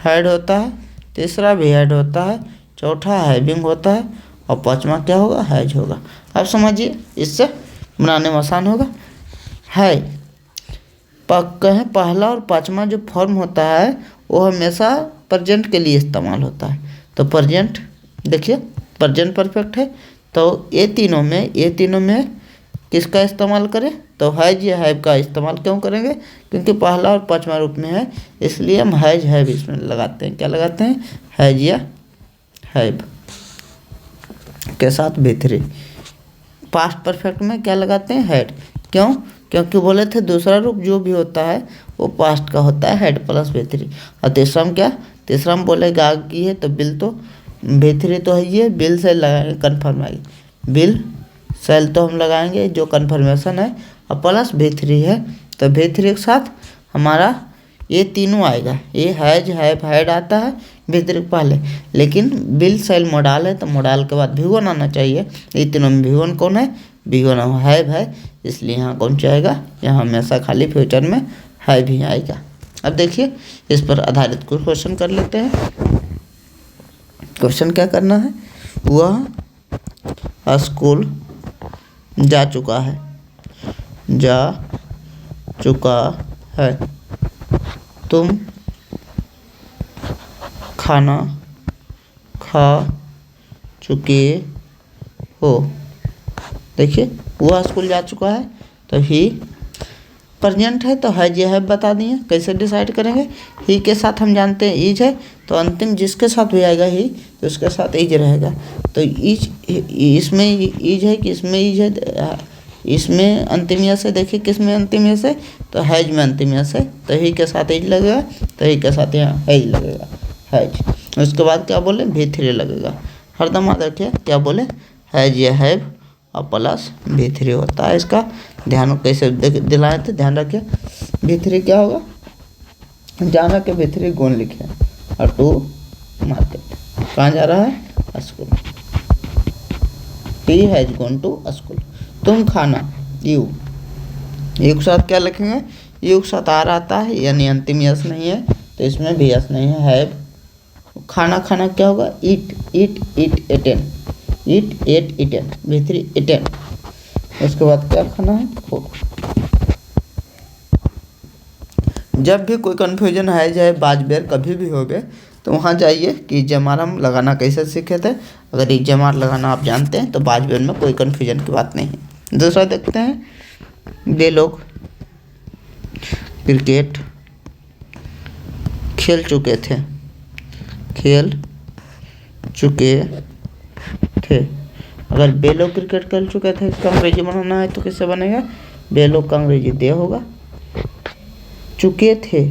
हैड होता है, तीसरा भी हैड होता है, चौथा हैविंग होता है और पांचवा क्या होगा, हैज होगा। अब समझिए, इससे बनाने में आसान होगा। है कहें पहला और पांचवा जो फॉर्म होता है वो हमेशा प्रेजेंट के लिए इस्तेमाल होता है। तो प्रेजेंट देखिए, प्रेजेंट परफेक्ट है तो ये तीनों में किसका इस्तेमाल करें, तो हैज या हैव का इस्तेमाल क्यों करेंगे, क्योंकि पहला और पांचवा रूप में है, इसलिए हम हैज हैव इसमें लगाते हैं। क्या लगाते हैं, हैज या हैव के साथ V3। पास्ट परफेक्ट में क्या लगाते हैं, हैड। क्यों, क्योंकि बोले थे दूसरा रूप जो भी होता है वो पास्ट का होता है, हैड प्लस V3। और तीसरा में क्या, तीसरा में बोले गाग की है तो बिल, तो V3 तो है ये, बिल से लगाएंगे, कन्फर्म आएगी, बिल सेल तो हम लगाएंगे जो कन्फर्मेशन है, और प्लस V3 है, तो V3 के साथ हमारा ये तीनों आएगा। ये हैज हैव हैड आता है V3 के पहले, लेकिन बिल सेल मोडाल है तो मोडाल के बाद V1 आना चाहिए। ये तीनों में V1 कौन है? V1 हैव है, इसलिए यहाँ कौन सा आएगा? यहाँ हमेशा खाली फ्यूचर में हैव ही आएगा। अब देखिए इस पर आधारित कुछ क्वेश्चन कर लेते हैं। क्वेश्चन क्या करना है? वह स्कूल जा चुका है, जा चुका है। तुम खाना खा चुके हो। देखिए वह स्कूल जा चुका है तो ही प्रेजेंट है तो हैज या हैव बता दिए। कैसे डिसाइड करेंगे? ही के साथ हम जानते हैं ईज है, तो अंतिम जिसके साथ भी आएगा ही तो उसके साथ ईज रहेगा। तो ईज इसमें ईज है कि इसमें ईज है? इसमें अंतिम यस है। देखिए किस में अंतिम यस है? तो हैज में अंतिम यस है, तो ही के साथ ईज लगेगा, तो ही के साथ यहाँ हैज लगेगा, हैज। उसके बाद क्या बोले? V3 लगेगा। हरदम याद रखिए क्या बोले? हैज या हैव और प्लस V3 होता है। इसका ध्यान कैसे दिलाए थे? ध्यान रखिए V3 क्या होगा? जाना के V3 गोन लिखे और टू मार्केट। कहाँ जा रहा है? School. He has gone to school. तुम खाना यू के साथ क्या लिखेंगे? यू के साथ आर आता है, यानी अंतिम यस नहीं है, तो इसमें भी यस नहीं है, हैव। खाना खाना क्या होगा? ईट ईट ईट एटेन, ईट एट इटेन, V3 इटेन। उसके बाद क्या खाना है? फूड। जब भी कोई कन्फ्यूजन है जाए बाज बेर कभी भी हो गए तो वहाँ जाइए कि जमार हम लगाना कैसे सीखे थे। अगर ये जमार लगाना आप जानते हैं तो बाज बेर में कोई कन्फ्यूजन की बात नहीं है। दूसरा देखते हैं, वे लोग क्रिकेट खेल चुके थे, खेल चुके थे। अगर बे लोग क्रिकेट खेल चुके थे इसका अंग्रेजी बनाना है तो किससे बनेगा? बे लोग का अंग्रेजी दे होगा। चुके थे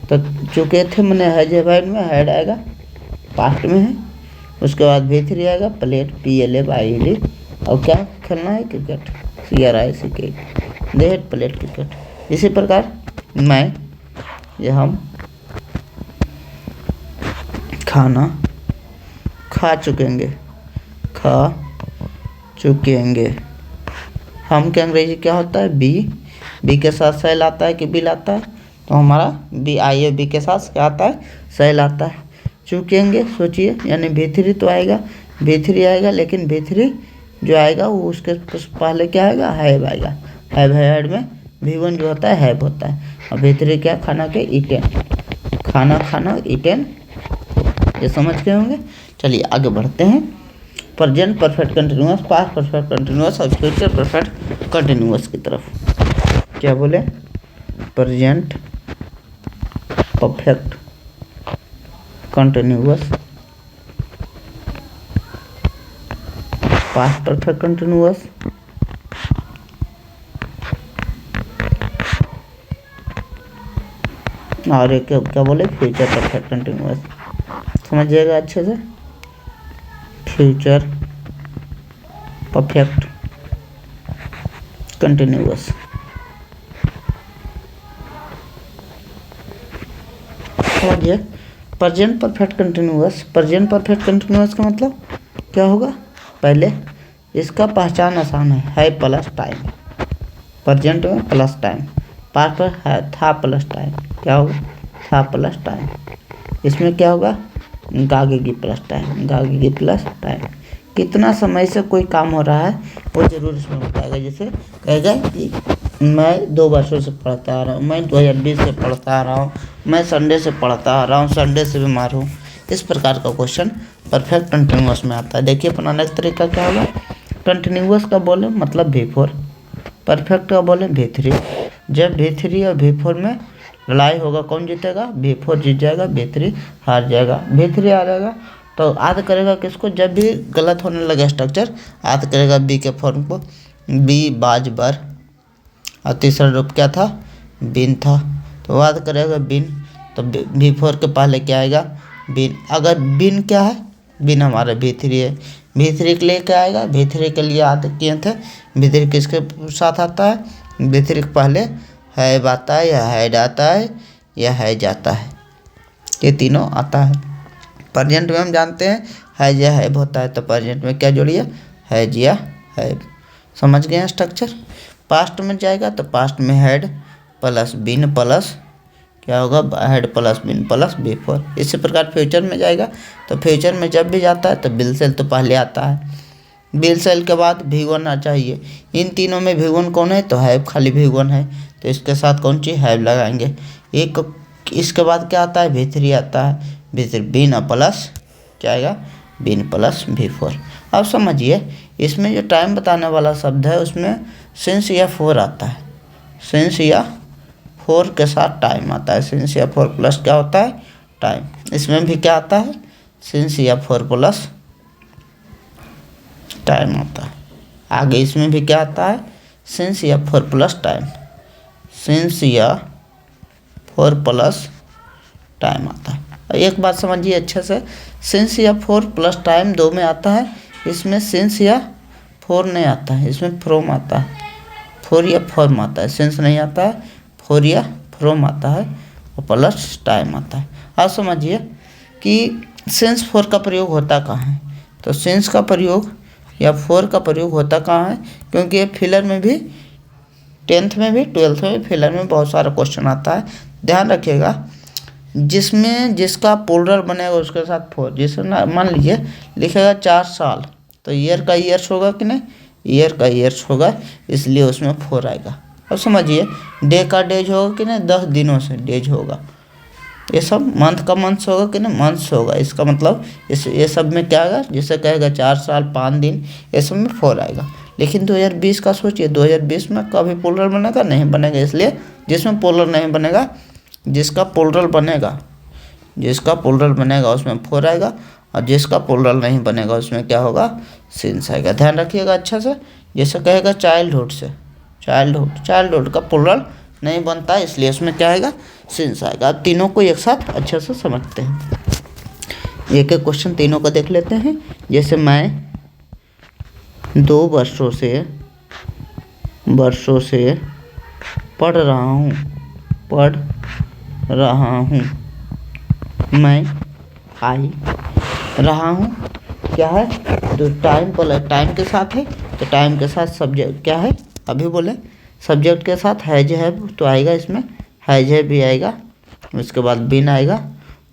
तो चुके थे मैंने हैज हैड में हैड आएगा, पास्ट में है। उसके बाद V3 आएगा, प्लेट PLAYED। और क्या खेलना है? Cricket, CRICK, they had plate cricket. इसी प्रकार मैं ये हम खाना खा चुकेंगे, खा चुकेंगे। हम के अंग्रेजी क्या होता है? बी के साथ सेल आता है कि बिल आता है? तो हमारा BIAB के साथ क्या आता है? सेल आता है। चुकेंगे सोचिए, यानी V3 तो आएगा, V3 आएगा, लेकिन V3 जो आएगा वो उसके पहले क्या आएगा? हैव आएगा। हैव हैड में V1 जो होता है हैव होता है, और V3 क्या? खाना के ईटेन, खाना खाना ईटेन। ये समझ गए होंगे। चलिए आगे बढ़ते हैं। Present perfect continuous, past perfect continuous और फ्यूचर परफेक्ट कंटिन्यूअस की तरफ। क्या बोले? Present perfect continuous, past perfect continuous, और एक क्या बोले? Future perfect continuous. समझिएगा अच्छे से। Future perfect continuous. समझिए present perfect continuous. Present perfect continuous का मतलब क्या होगा? पहले इसका पहचान आसान है प्लस टाइम। प्रेजेंट में प्लस टाइम, पास्ट पर है था प्लस टाइम। क्या होगा? था प्लस टाइम। इसमें क्या होगा? गागेगी प्लस टाइम, गागेगी प्लस टाइम। कितना समय से कोई काम हो रहा है वो जरूर इसमें बताएगा। जैसे कहेगा कि मैं 2 वर्षों से पढ़ता आ रहा हूँ, मैं 2020 से पढ़ता आ रहा हूँ, मैं संडे से पढ़ता आ रहा हूँ, संडे से बीमार हूँ। इस प्रकार का क्वेश्चन परफेक्ट कंटिन्यूअस में आता है। देखिए बनाने का तरीका क्या होगा? कंटिन्यूअस का बोले मतलब V4, परफेक्ट का बोले V3। जब V3 और V4 में लड़ाई होगा कौन जीतेगा? V4 जीत जाएगा, V3 हार जाएगा। V3 आ जाएगा तो याद करेगा किसको? जब भी गलत होने लगे स्ट्रक्चर याद करेगा B के फॉर्म को। B बाज बर, और तीसरा रूप क्या था? बिन था, तो याद करेगा बिन। तो V4 के पहले क्या आएगा? बिन। अगर बिन क्या है? बिन हमारा V3 है, V3 के लिए क्या आएगा, V3 के लिए याद किए थे, V3 किसके साथ आता है, V3 के पहले हैव आता है या हैड आता है या हैज आता है, ये तीनों आता है। प्रेजेंट में हम जानते हैं हैज या हैव होता है, तो प्रेजेंट में क्या जोड़िए, हैज या हैव। समझ गए हैं स्ट्रक्चर। पास्ट में जाएगा तो पास्ट में हैड प्लस बीन प्लस क्या होगा, had plus been plus before. इसी प्रकार फ्यूचर में जाएगा तो फ्यूचर में जब भी जाता है तो विल सेल तो पहले आता है, विल सेल के बाद V1 आ चाहिए। इन तीनों में V1 कौन है, तो हैव खाली V1 है, तो इसके साथ कौन सी हैव लगाएंगे। एक इसके बाद क्या आता है, V3 आता है, V3 बीन प्लस क्या आएगा, बीन प्लस V4। अब समझिए इसमें जो टाइम बताने वाला शब्द है उसमें सिंस या फोर आता है, सिंस या फोर के साथ टाइम आता है, सिंस या फोर प्लस क्या होता है, टाइम। इसमें भी क्या आता है, सिंस या फोर प्लस टाइम आता है। आगे इसमें भी क्या आता है, सिंस या फोर प्लस टाइम, सिंस या फोर प्लस टाइम आता है। एक बात समझिए अच्छे से, सिंस या फोर प्लस टाइम दो में आता है, इसमें सिंस या फोर नहीं आता है, इसमें फ्रॉम आता है, फोर या फॉर्म आता है, सिंस नहीं आता है, फोर या फ्रॉम आता है और प्लस टाइम आता है। अब समझिए कि सिंस फोर का प्रयोग होता कहाँ है, तो सिंस का प्रयोग या फोर का प्रयोग होता कहाँ है, क्योंकि ये फिलर में भी 10th में भी 12th में भी फिलर में बहुत सारा क्वेश्चन आता है। ध्यान रखिएगा, जिसमें जिसका पोलर बनेगा उसके साथ फोर, जैसे ना मान लीजिए लिखेगा 4 साल, तो ईयर का ईयर्स होगा कि नहीं, ईयर का ईयर्स होगा, इसलिए उसमें फोर आएगा। अब समझिए डे का डेज होगा कि नहीं, 10 दिनों से डेज होगा, ये सब मंथ का मंथ्स होगा कि नहीं, मंथ्स होगा। इसका मतलब ये सब में क्या आएगा, जिसे कहेगा 4 साल 5 दिन, ये सब में फोर आएगा। लेकिन 2020 का सोचिए, 2020 में कभी पोलर बनेगा, नहीं बनेगा, इसलिए जिसमें पोलर नहीं बनेगा, जिसका पोलर बनेगा, जिसका पोलर बनेगा उसमें फोर आएगा, और जिसका पोलर नहीं बनेगा उसमें क्या होगा, सिंस आएगा। ध्यान रखिएगा अच्छा से। जैसे कहेगा चाइल्डहुड से, चाइल्डहुड का पोलर नहीं बनता है, इसलिए उसमें क्या आएगा, सिंस आएगा। अब तीनों को एक साथ अच्छे से समझते हैं, एक एक क्वेश्चन तीनों को देख लेते हैं। जैसे मैं 2 वर्षों से पढ़ रहा हूँ, मैं आई रहा हूँ क्या है, तो टाइम टाइम के साथ है, तो टाइम के साथ सब्जेक्ट क्या है, अभी बोले सब्जेक्ट के साथ हैज है तो आएगा, इसमें हैज है भी आएगा, उसके बाद बीन आएगा,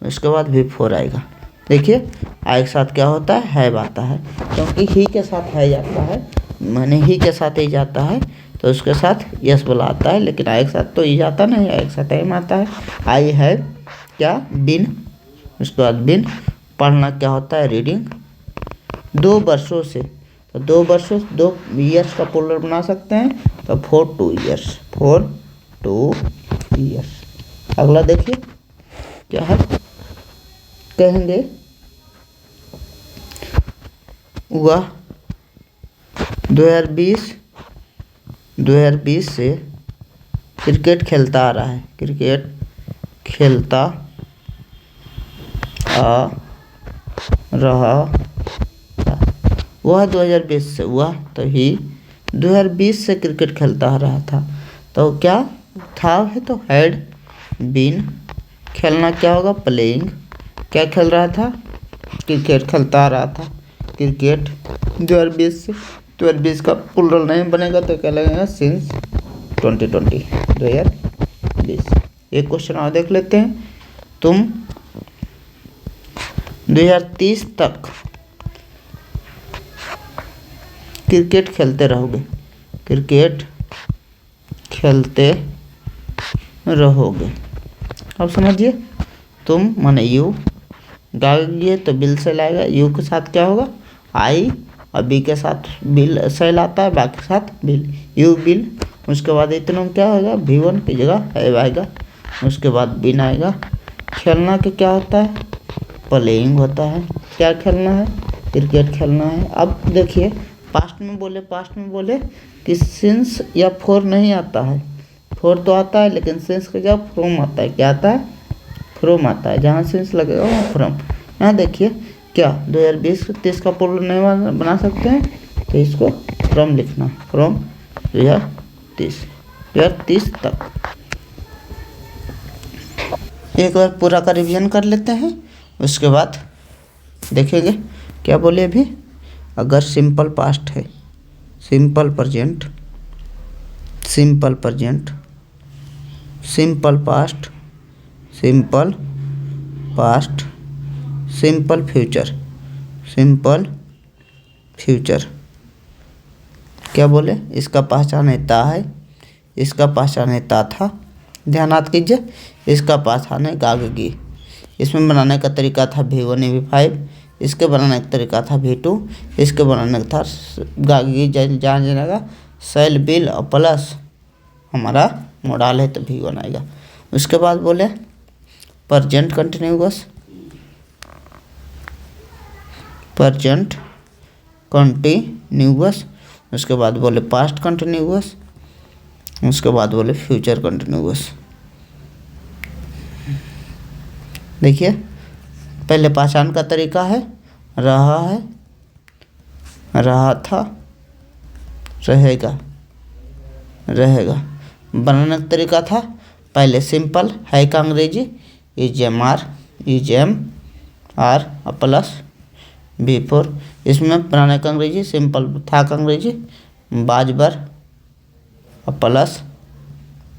उसके बाद भी फोर आएगा। देखिए आई के साथ क्या होता है, हैव आता है, क्योंकि ही के साथ है जाता है, माने ही के साथ ही जाता है, तो उसके साथ यस बोला आता है, लेकिन आई के साथ तो ई जाता नहीं, आई के साथ एम आता है। आई हैव क्या, बिन, उसके बाद बिन। पढ़ना क्या होता है, रीडिंग। 2 वर्षों से, तो 2 वर्षों 2 ईयर्स का पोलर बना सकते हैं, तो 4 2 ईयर्स। अगला देखिए क्या है, कहेंगे वह 2020 से क्रिकेट खेलता आ रहा है, क्रिकेट खेलता आ रहा था। वह 2020 से, वह तो ही 2020 से क्रिकेट खेलता आ रहा था, तो क्या था है तो हैड बीन। खेलना क्या होगा, प्लेइंग। क्या खेल रहा था, क्रिकेट खेलता आ रहा था, क्रिकेट 2020 से। 2020 का प्लूरल नहीं बनेगा तो क्या लगेगा, सिंस 2020। एक क्वेश्चन और देख लेते हैं। तुम 2030 तक क्रिकेट खेलते रहोगे, क्रिकेट खेलते रहोगे। अब समझिए, तुम माने यू, गाइए तो बिल से लाएगा, यू के साथ क्या होगा, आई, और बी के साथ बिल सेल आता है, बाकी के साथ बिल, यू बिल। उसके बाद इतना क्या होगा, V1 की जगह हैव आएगा, उसके बाद बिन आएगा। खेलना के क्या होता है, प्लेइंग होता है। क्या खेलना है, क्रिकेट खेलना है। अब देखिए पास्ट में बोले कि सिंस या फोर नहीं आता है, फोर तो आता है लेकिन सिंस के जगह फ्रॉम आता है। क्या आता है, फ्रॉम आता है, जहाँ सिंस लगेगा वहाँ फ्रॉम। यहाँ देखिए क्या 2020-30 का पूर्व नहीं बना सकते हैं, तो इसको फ्रॉम लिखना, फ्रॉम 2030 तक। एक बार पूरा का रिवीजन कर लेते हैं, उसके बाद देखेंगे क्या बोले अभी। अगर सिंपल पास्ट है, simple present, simple present, simple past, simple past, simple future, simple future, क्या बोले, इसका पहचान है ता है, इसका पहचान है ता था, ध्यानात कीजिए, इसका पहचान है गागगी। इसमें बनाने का तरीका था V1 V5, इसके बनाने का तरीका था V2, इसके बनाने का था गागगी जान जानेगा सेल बिल और प्लस हमारा मोडाल है तो V1 आएगा। उसके बाद बोले प्रेजेंट कंटिन्यूअस, प्रेजेंट कंटिन्यूअस, उसके बाद बोले पास्ट कंटिन्यूअस, उसके बाद बोले फ्यूचर कंटिन्यूअस। देखिए पहले पहचान का तरीका है रहा है, रहा था, रहेगा, रहेगा। बनाने का तरीका था पहले सिंपल है का अंग्रेजी एम आर प्लस V4, इसमें बनाने का अंग्रेजी सिंपल था का अंग्रेजी बाजबर प्लस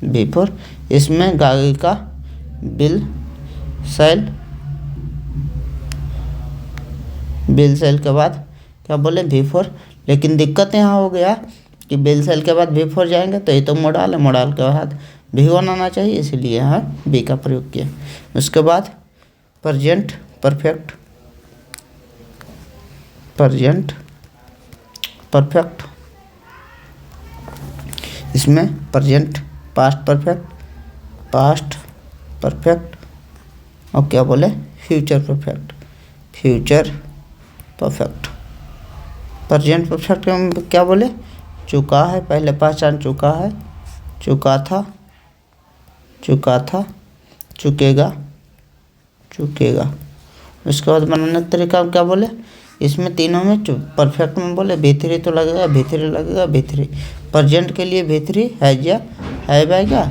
V4, इसमें गागी का बिल सेल, बिल सेल के बाद क्या बोले V4। लेकिन दिक्कत यहाँ हो गया कि बिल सेल के बाद V4 जाएंगे तो ये तो मोडाल है, मोडाल के बाद V1 आना चाहिए, इसीलिए यहाँ बी का प्रयोग किया। उसके बाद प्रेजेंट परफेक्ट, प्रेजेंट परफेक्ट, इसमें present past perfect, past perfect, और क्या बोले future perfect, future perfect. Present perfect में क्या बोले चुका है, पहले पहचान चुका है, चुका था, चुका था, चुकेगा, चुकेगा। उसके बाद बनाने का तरीका क्या बोले, इसमें तीनों में परफेक्ट में बोले V3 तो लगेगा, V3 लगेगा, V3 प्रेजेंट के लिए V3 हैज या हैव आएगा,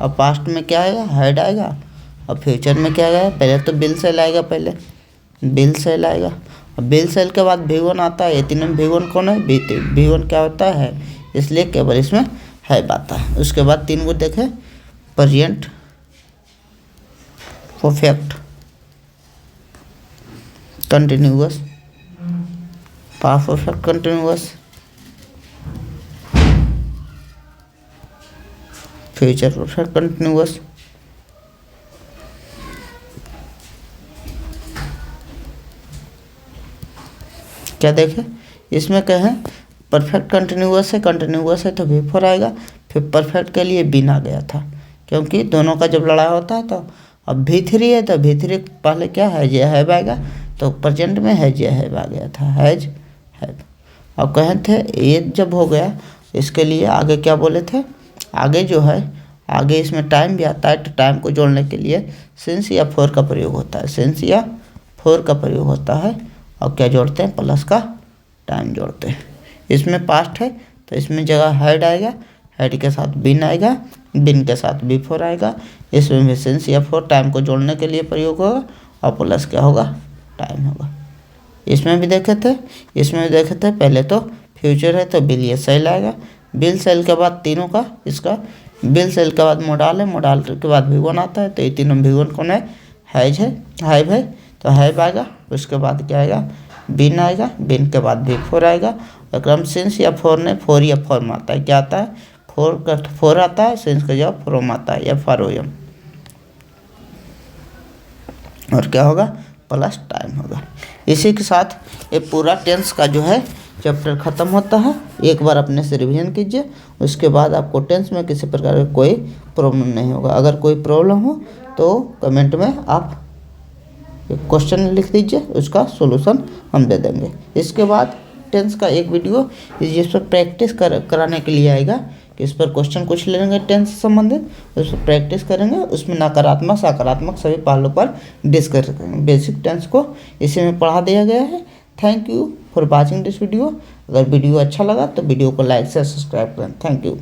और पास्ट में क्या आएगा हैड आएगा, और फ्यूचर में क्या आएगा पहले तो बिल सेल आएगा, पहले बिल सेल आएगा, और बिल सेल के बाद V1 आता है। ये तीनों में V1 कौन है V1 क्या होता है, इसलिए केवल इसमें हैव आता है। उसके बाद तीन को देखें present perfect continuous, past perfect continuous, future perfect continuous. क्या देखें इसमें कहें परफेक्ट कंटिन्यूअस है तो V4 आएगा, फिर परफेक्ट के लिए बिन आ गया था, क्योंकि दोनों का जब लड़ाई होता है तो अब V3 है तो V3 पहले क्या हैज या हैव आएगा, तो प्रेजेंट में हैज या हैव आ गया था, हैज हैव। अब कहे थे ये जब हो गया इसके लिए आगे क्या बोले थे, आगे जो है आगे इसमें टाइम भी आता है, तो टाइम को जोड़ने के लिए सिंस या फोर का प्रयोग होता है, सिंस या फोर का प्रयोग होता है, और क्या जोड़ते हैं प्लस का टाइम जोड़ते हैं। इसमें पास्ट है तो इसमें जगह हैड आएगा, हैड के साथ बिन आएगा, बिन के साथ V4 आएगा, इसमें भी सिंस या फोर टाइम को जोड़ने के लिए प्रयोग होगा, और प्लस क्या होगा टाइम होगा। इसमें भी देखे थे पहले तो फ्यूचर है तो बिल ये सेल आएगा, बिल सेल के बाद तीनों का इसका बिल सेल के बाद मोडाल है, मोडाल के बाद V1 आता है, तो ये तीनों V1 कौन है हैज है, हैव है तो हैव आएगा। उसके बाद क्या आएगा बिन आएगा, बिन के बाद V4 आएगा, और क्रम सिंस या फोर ने फोर या फॉर्म आता है, क्या आता है फोर आता है, सिंस का जवाब फ्रॉम आता है या फॉरोयम, और क्या होगा प्लस टाइम होगा। इसी के साथ ये पूरा टेंस का जो है चैप्टर ख़त्म होता है। एक बार अपने से रिवीजन कीजिए, उसके बाद आपको टेंस में किसी प्रकार का कोई प्रॉब्लम नहीं होगा। अगर कोई प्रॉब्लम हो तो कमेंट में आप क्वेश्चन लिख दीजिए, उसका सॉल्यूशन हम दे देंगे। इसके बाद टेंस का एक वीडियो जिस पर प्रैक्टिस कराने के लिए आएगा, कि इस पर क्वेश्चन कुछ ले लेंगे टेंस से संबंधित, उस पर प्रैक्टिस करेंगे, उसमें नकारात्मक सकारात्मक सभी पहलुओं पर डिस्कस करेंगे। बेसिक टेंस को इसी में पढ़ा दिया गया है। Thank you for watching this video. अगर वीडियो अच्छा लगा तो वीडियो को लाइक से सब्सक्राइब करें। Thank you.